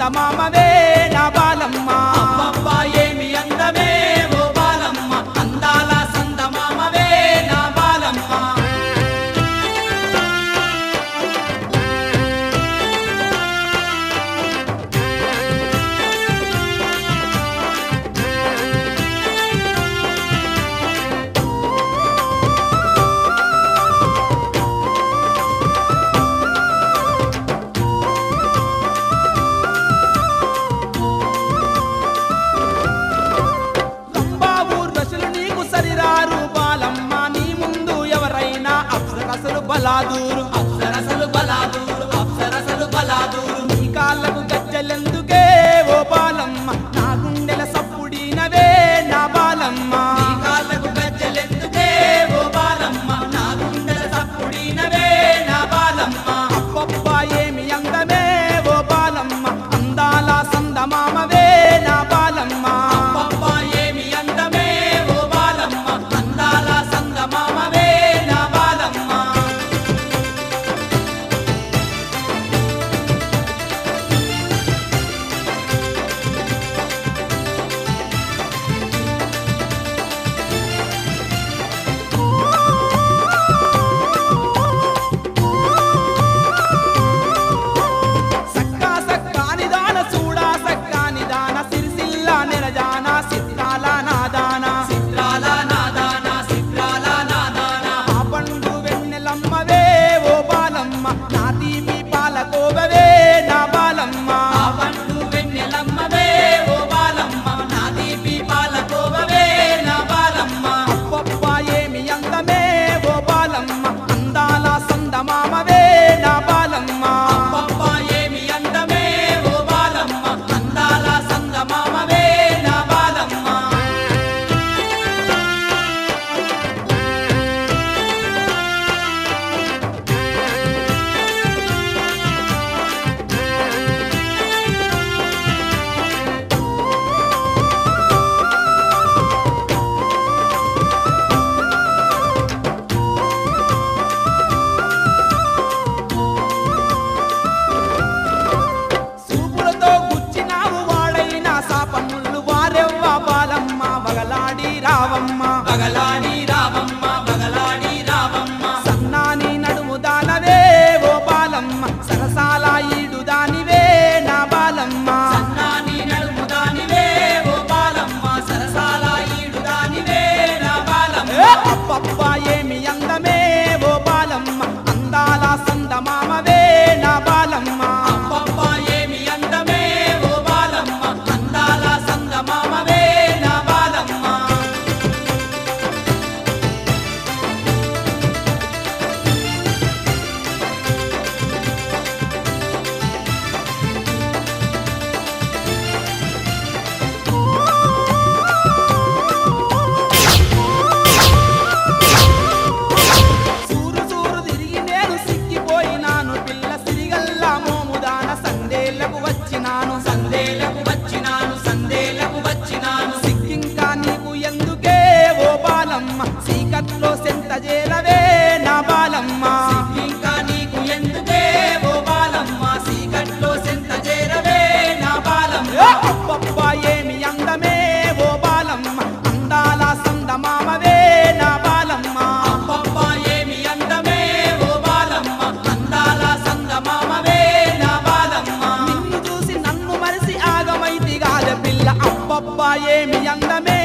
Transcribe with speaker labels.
Speaker 1: సందమామవే నా బాలమ్మ
Speaker 2: అబ్బబ్బా ఏమి అందమే ఓ బాలమ్మ అందాల సందమామవే నా బాలమ్మ
Speaker 1: బలాదూరు
Speaker 2: అప్సరసలు బలాదూరు అప్సరసలు బలాదూరు
Speaker 1: నీ కాళ్ళకు గజ్జలెందుకే ఓ బాలమ్మ నా గుండెల సప్పుడినవే నా బాలమ్మ
Speaker 2: నీ కాళ్ళకు గజ్జలెందుకే ఓ బాలమ్మ నా గుండెల సప్పుడినవే నా బాలమ్మ
Speaker 1: అబ్బబ్బా ఏమి అందమే ఓ బాలమ్మ అందాల సందమామవే నా బాలమ్మ
Speaker 2: అబ్బబ్బా ఏమి అందమే ఓ బాలమ్మ అందాల సందమామవే నా బాలమ్మ బగలాడి రావమ్మ బగలాడి రావమ్మ
Speaker 1: సన్నాని నడుము దానవే ఓ బాలమ్మ సరసాల ఈడు దానివే నా బాలమ్మ
Speaker 2: సన్నాని నడుము దానివే ఓ బాలమ్మ సరసాల ఈడు దానివే నా బాలమ్మ
Speaker 1: అబ్బబ్బా ఏమి అందమే ఓ బాలమ్మ అందాల సందమామవే నా బాలమ్మ
Speaker 2: అబ్బబ్బా ఏమి అందమే ఓ బాలమ్మ అందాల సందమామవే నా బాలమ్మ సందేలకు వచ్చినాను
Speaker 1: సిక్కింకా నీకు ఎందుకే ఓ బాలమ్మ సీకట్లో సెంత చేరవే నా బాలమ్మ
Speaker 2: ఇంకా నీకు ఎందుకే ఓ బాలమ్మ సీకట్లో సెంత చేరవే నా బాలమ్మ
Speaker 1: అబ్బబ్బా ఏమి అందమే ఓ బాలమ్మ అందాల సందమామవే నా బాలమ్మ
Speaker 2: అబ్బబ్బా ఏమి అందమే ఓ బాలమ్మ అందాల సందమామవే నా బాలమ్మ
Speaker 1: నిన్ను చూసి నన్ను మరిసి ఆగమైతి గాల పిల్ల అబ్బబ్బా ఏమి అందమే